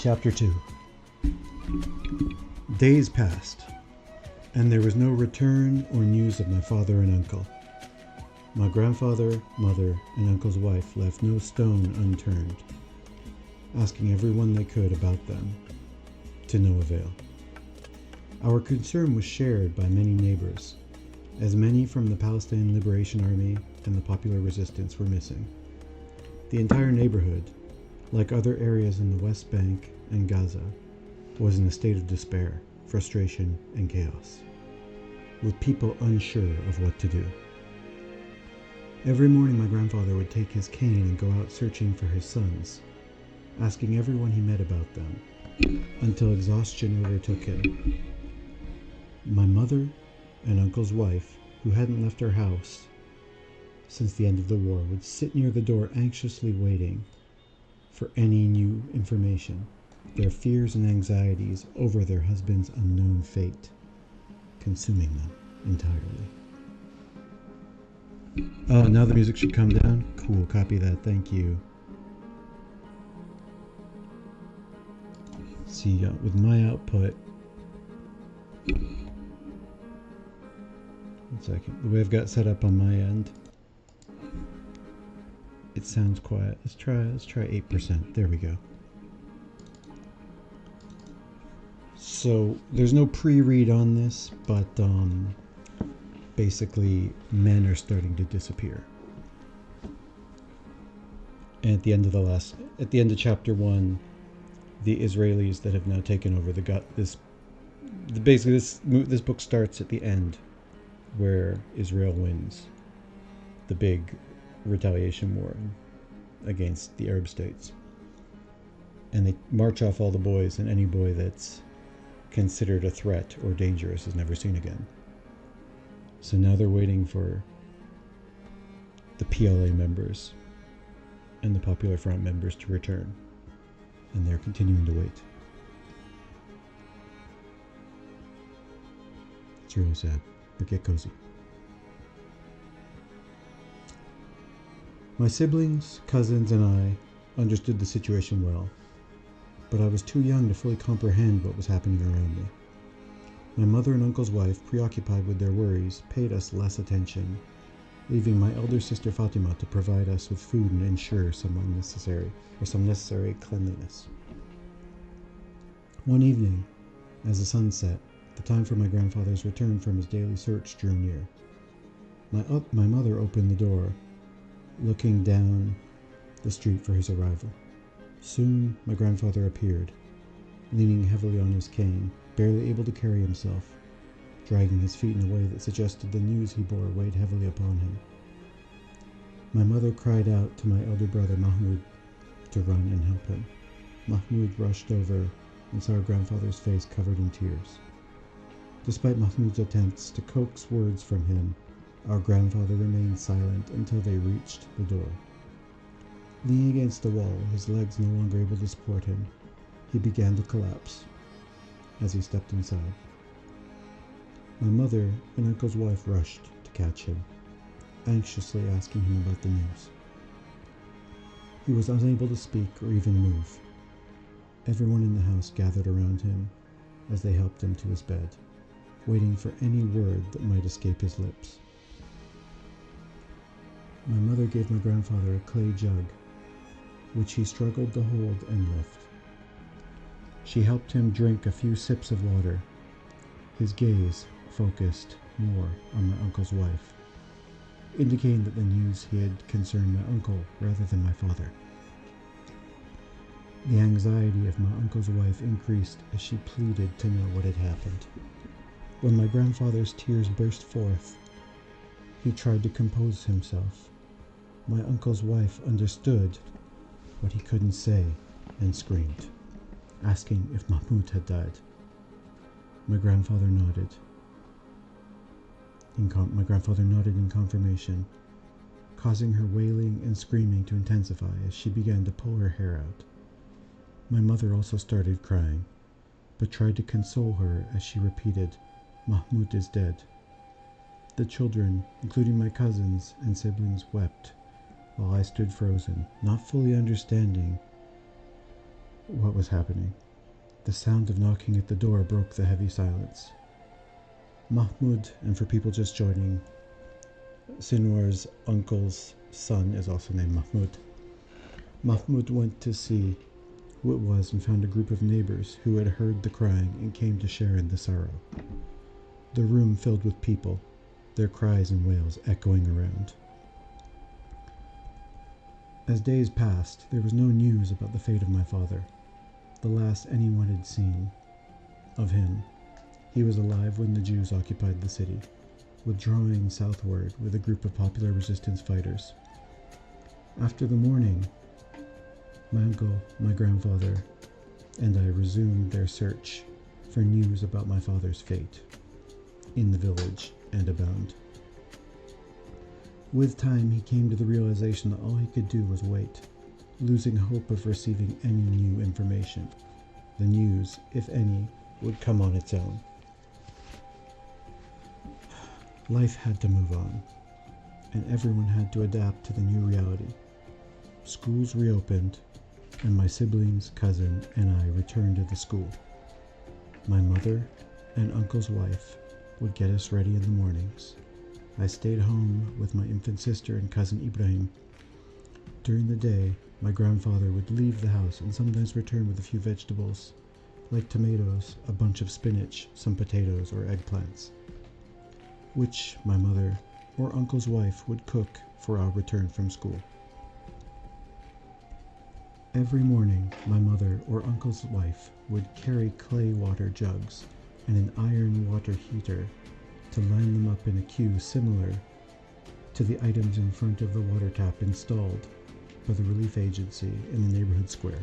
Chapter 2. Days passed, and there was no return or news of my father and uncle. My grandfather, mother, and uncle's wife left no stone unturned, asking everyone they could about them, to no avail. Our concern was shared by many neighbors, as many from the Palestinian Liberation Army and the Popular Resistance were missing. The entire neighborhood, like other areas in the West Bank and Gaza, was in a state of despair, frustration, and chaos, with people unsure of what to do. Every morning my grandfather would take his cane and go out searching for his sons, asking everyone he met about them, until exhaustion overtook him. My mother and uncle's wife, who hadn't left her house since the end of the war, would sit near the door anxiously waiting for any new information, their fears and anxieties over their husband's unknown fate consuming them entirely. Oh, now the music should come down? Cool, copy that, thank you. Let's see, with my output, one second, the way I've got set up on my end, it sounds quiet. Let's try 8%. There we go. So there's no pre-read on this, but basically men are starting to disappear. And at the end of chapter 1, the Israelis that have now taken over this book starts at the end where Israel wins the big retaliation war against the Arab states, and they march off all the boys, and any boy that's considered a threat or dangerous is never seen again. So now they're waiting for the PLA members and the Popular Front members to return, and they're continuing to wait. It's really sad, but get cozy. My siblings, cousins, and I understood the situation well, but I was too young to fully comprehend what was happening around me. My mother and uncle's wife, preoccupied with their worries, paid us less attention, leaving my elder sister Fatima to provide us with food and ensure some necessary cleanliness. One evening, as the sun set, the time for my grandfather's return from his daily search drew near. My mother opened the door, looking down the street for his arrival. Soon my grandfather appeared, leaning heavily on his cane, barely able to carry himself, dragging his feet in a way that suggested the news he bore weighed heavily upon him. My mother cried out to my elder brother Mahmoud to run and help him. Mahmoud rushed over and saw our grandfather's face covered in tears. Despite Mahmoud's attempts to coax words from him, our grandfather remained silent until they reached the door. Leaning against the wall, his legs no longer able to support him, he began to collapse as he stepped inside. My mother and uncle's wife rushed to catch him, anxiously asking him about the news. He was unable to speak or even move. Everyone in the house gathered around him as they helped him to his bed, waiting for any word that might escape his lips. My mother gave my grandfather a clay jug, which he struggled to hold and lift. She helped him drink a few sips of water, his gaze focused more on my uncle's wife, indicating that the news he had concerned my uncle rather than my father. The anxiety of my uncle's wife increased as she pleaded to know what had happened. When my grandfather's tears burst forth, he tried to compose himself. My uncle's wife understood what he couldn't say and screamed, asking if Mahmoud had died. My grandfather nodded. My grandfather nodded in confirmation, causing her wailing and screaming to intensify as she began to pull her hair out. My mother also started crying, but tried to console her as she repeated, "Mahmoud is dead." The children, including my cousins and siblings, wept, while I stood frozen, not fully understanding what was happening. The sound of knocking at the door broke the heavy silence. Mahmoud, and for people just joining, Sinwar's uncle's son is also named Mahmoud. Mahmoud went to see who it was and found a group of neighbors who had heard the crying and came to share in the sorrow. The room filled with people, their cries and wails echoing around. As days passed, there was no news about the fate of my father, the last anyone had seen of him. He was alive when the Jews occupied the city, withdrawing southward with a group of popular resistance fighters. After the mourning, my uncle, my grandfather, and I resumed their search for news about my father's fate in the village and abound. With time, he came to the realization that all he could do was wait, losing hope of receiving any new information. The news, if any, would come on its own. Life had to move on, and everyone had to adapt to the new reality. Schools reopened, and my siblings, cousin, and I returned to the school. My mother and uncle's wife would get us ready in the mornings. I stayed home with my infant sister and cousin Ibrahim. During the day, my grandfather would leave the house and sometimes return with a few vegetables, like tomatoes, a bunch of spinach, some potatoes, or eggplants, which my mother or uncle's wife would cook for our return from school. Every morning, my mother or uncle's wife would carry clay water jugs and an iron water heater to line them up in a queue similar to the items in front of the water tap installed by the relief agency in the neighborhood square.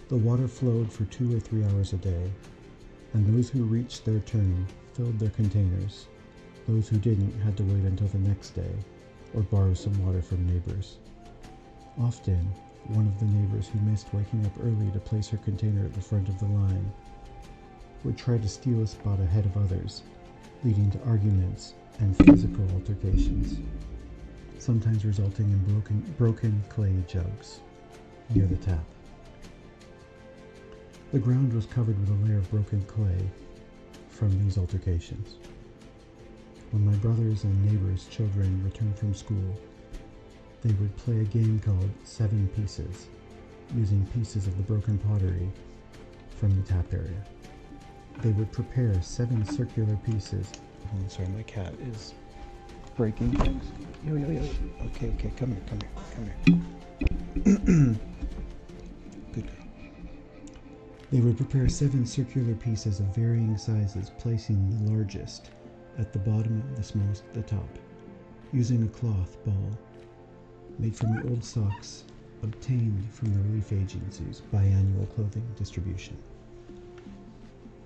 The water flowed for 2 or 3 hours a day, and those who reached their turn filled their containers. Those who didn't had to wait until the next day or borrow some water from neighbors. Often, one of the neighbors who missed waking up early to place her container at the front of the line would try to steal a spot ahead of others, leading to arguments and physical altercations, sometimes resulting in broken clay jugs near the tap. The ground was covered with a layer of broken clay from these altercations. When my brothers and neighbors' children returned from school, they would play a game called 7 Pieces, using pieces of the broken pottery from the tap area. They would prepare 7 circular pieces. Oh, sorry, my cat is breaking things. Yo. Okay, come here. Good. They would prepare 7 circular pieces of varying sizes, placing the largest at the bottom and the smallest at the top, using a cloth ball made from the old socks obtained from the relief agency's biannual clothing distribution.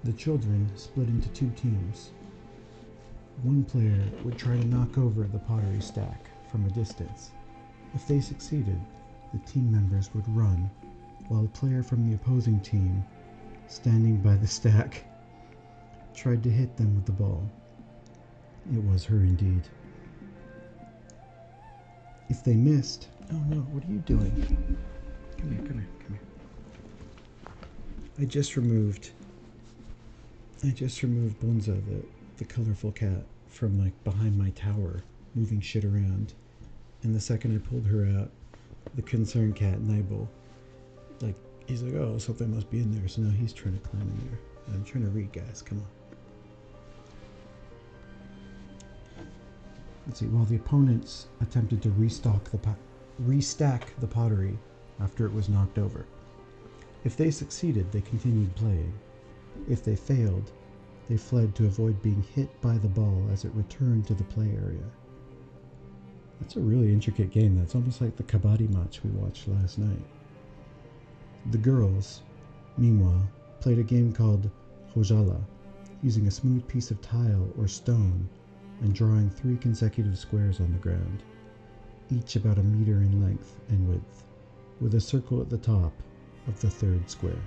The children split into 2 teams. One player would try to knock over the pottery stack from a distance. If they succeeded, the team members would run, while a player from the opposing team, standing by the stack, tried to hit them with the ball. It was her indeed. If they missed, oh no, what are you doing? Come here. I just removed Bonza, the colorful cat, from like behind my tower, moving shit around. And the second I pulled her out, the concerned cat, Nibel, he's like, oh, something must be in there. So now he's trying to climb in there. I'm trying to read, guys. Come on. Let's see. While the opponents attempted to restack the pottery after it was knocked over. If they succeeded, they continued playing. If they failed, they fled to avoid being hit by the ball as it returned to the play area. That's a really intricate game. That's almost like the kabaddi match we watched last night. The girls, meanwhile, played a game called Hojala, using a smooth piece of tile or stone and drawing 3 consecutive squares on the ground, each about 1 meter in length and width, with a circle at the top of the 3rd square.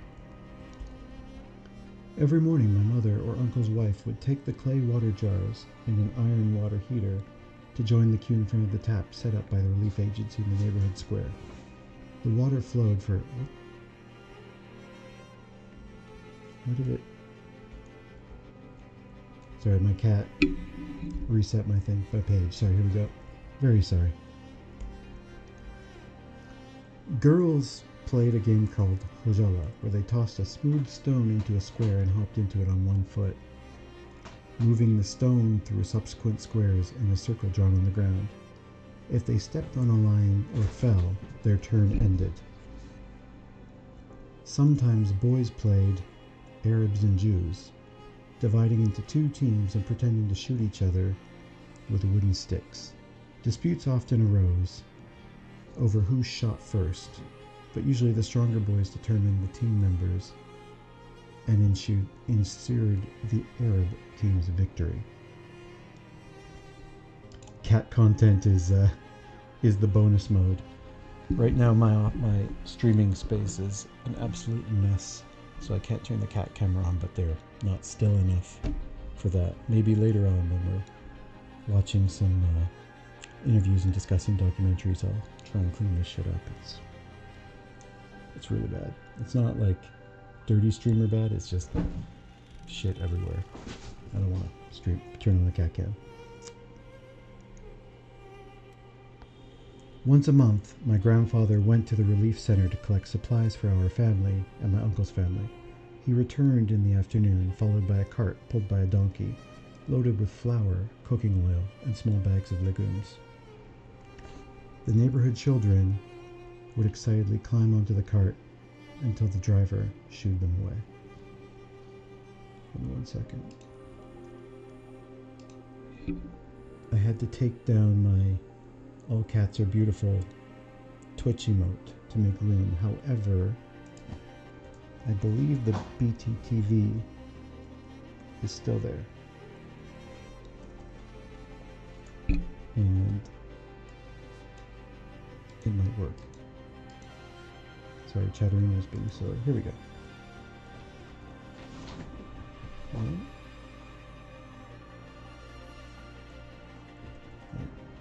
Every morning, my mother or uncle's wife would take the clay water jars and an iron water heater to join the queue in front of the tap set up by the relief agency in the neighborhood square. The water flowed for What did it? Sorry, my cat reset my thing, my page. Sorry, here we go. Very sorry. Girls played a game called Hojala, where they tossed a smooth stone into a square and hopped into it on one foot, moving the stone through subsequent squares in a circle drawn on the ground. If they stepped on a line or fell, their turn ended. Sometimes boys played Arabs and Jews, dividing into two teams and pretending to shoot each other with wooden sticks. Disputes often arose over who shot first, but usually the stronger boys determined the team members and ensured the Arab team's victory. Cat content is the bonus mode. Right now my streaming space is an absolute mess, so I can't turn the cat camera on, but they're not still enough for that. Maybe later on when we're watching some interviews and discussing documentaries, I'll try and clean this shit up. It's really bad. It's not like dirty streamer bad, it's just shit everywhere. I don't want to turn on the cat cam. Once a month, my grandfather went to the relief center to collect supplies for our family and my uncle's family. He returned in the afternoon, followed by a cart pulled by a donkey, loaded with flour, cooking oil, and small bags of legumes. The neighborhood children would excitedly climb onto the cart until the driver shooed them away. Hold on 1 second. I had to take down my "All Cats Are Beautiful" Twitch emote to make room. However, I believe the BTTV is still there. And it might work. Sorry, chattering was being slow. Here we go.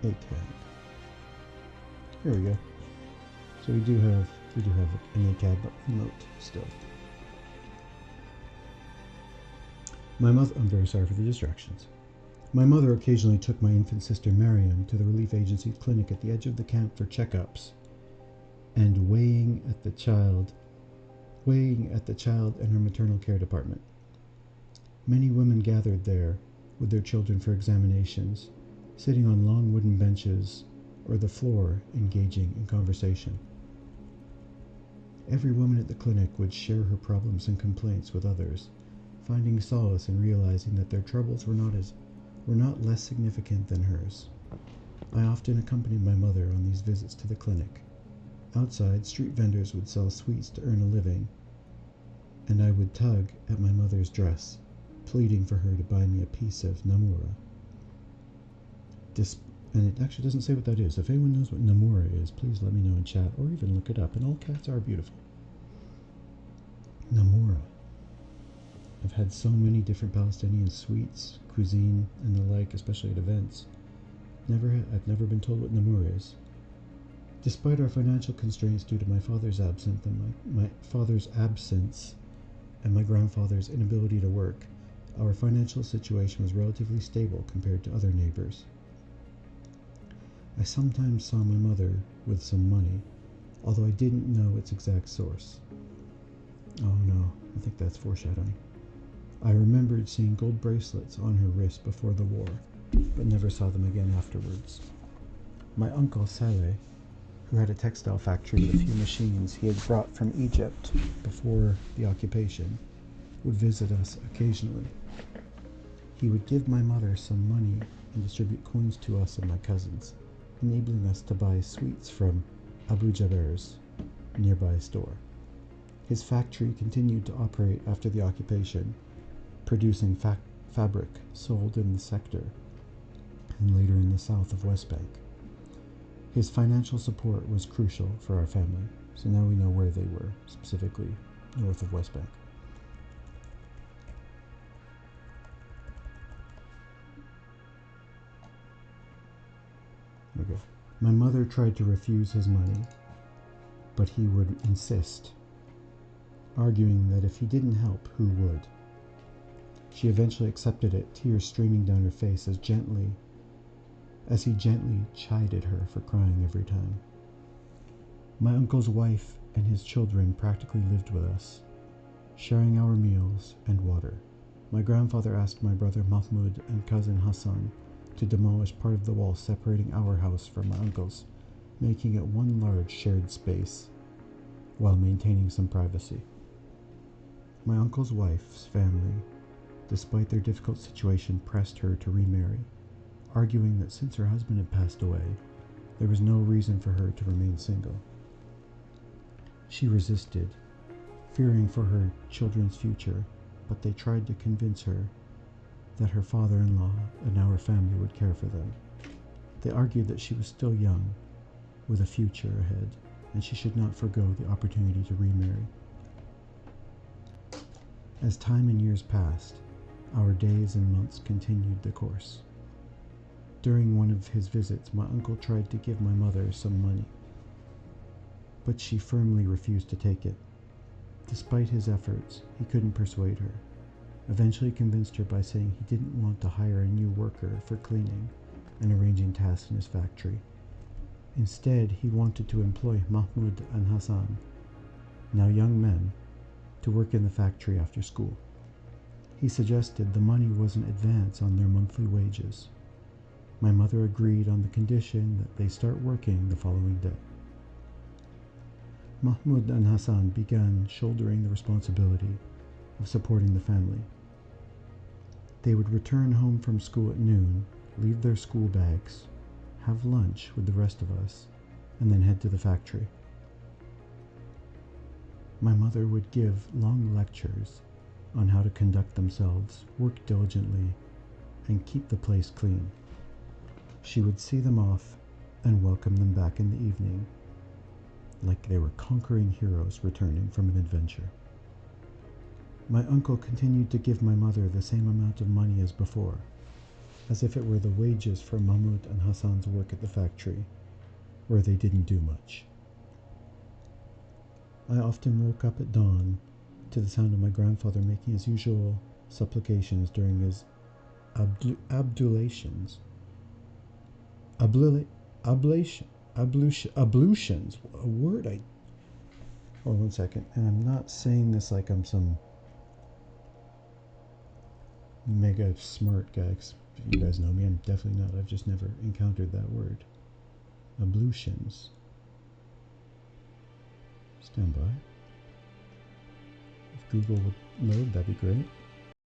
A tab. Here we go. So we do have an ACAB emote still. My mother, I'm very sorry for the distractions. My mother occasionally took my infant sister Mariam to the relief agency clinic at the edge of the camp for checkups and weighing at the child in her maternal care department. Many women gathered there with their children for examinations, sitting on long wooden benches or the floor engaging in conversation. Every woman at the clinic would share her problems and complaints with others, finding solace in realizing that their troubles were not less significant than hers. I often accompanied my mother on these visits to the clinic. Outside, street vendors would sell sweets to earn a living, and I would tug at my mother's dress, pleading for her to buy me a piece of namura. And it actually doesn't say what that is. If anyone knows what namura is, please let me know in chat, or even look it up. And all cats are beautiful. Namura. I've had so many different Palestinian sweets, cuisine, and the like, especially at events. I've never been told what namura is. Despite our financial constraints due to my father's absence and my grandfather's inability to work, our financial situation was relatively stable compared to other neighbors. I sometimes saw my mother with some money, although I didn't know its exact source. Oh no, I think that's foreshadowing. I remembered seeing gold bracelets on her wrist before the war, but never saw them again afterwards. My uncle Saleh, who had a textile factory with a few machines he had brought from Egypt before the occupation, would visit us occasionally. He would give my mother some money and distribute coins to us and my cousins, enabling us to buy sweets from Abu Jaber's nearby store. His factory continued to operate after the occupation, producing fabric sold in the sector and later in the south of West Bank. His financial support was crucial for our family, so now we know where they were, specifically north of West Bank. Okay. My mother tried to refuse his money, but he would insist arguing that if he didn't help, who would? She eventually accepted it, tears streaming down her face as he gently chided her for crying every time. My uncle's wife and his children practically lived with us, sharing our meals and water. My grandfather asked my brother Mahmoud and cousin Hassan to demolish part of the wall separating our house from my uncle's, making it one large shared space, while maintaining some privacy. My uncle's wife's family, despite their difficult situation, pressed her to remarry, arguing that since her husband had passed away, there was no reason for her to remain single. She resisted, fearing for her children's future, but they tried to convince her that her father-in-law and our family would care for them. They argued that she was still young, with a future ahead, and she should not forgo the opportunity to remarry. As time and years passed, our days and months continued the course. During one of his visits, my uncle tried to give my mother some money, but she firmly refused to take it. Despite his efforts, he couldn't persuade her. Eventually convinced her by saying he didn't want to hire a new worker for cleaning and arranging tasks in his factory. Instead, he wanted to employ Mahmoud and Hassan, now young men, to work in the factory after school. He suggested the money was an advance on their monthly wages. My mother agreed on the condition that they start working the following day. Mahmoud and Hassan began shouldering the responsibility of supporting the family. They would return home from school at noon, leave their school bags, have lunch with the rest of us, and then head to the factory. My mother would give long lectures on how to conduct themselves, work diligently, and keep the place clean. She would see them off and welcome them back in the evening, like they were conquering heroes returning from an adventure. My uncle continued to give my mother the same amount of money as before, as if it were the wages for Mahmoud and Hassan's work at the factory, where they didn't do much. I often woke up at dawn to the sound of my grandfather making his usual supplications during his ablutions. Ablutions. A word I... Hold on 1 second. And I'm not saying this like I'm some mega smart guy. You guys know me. I'm definitely not. I've just never encountered that word. Ablutions. Stand by. If Google would load, that'd be great.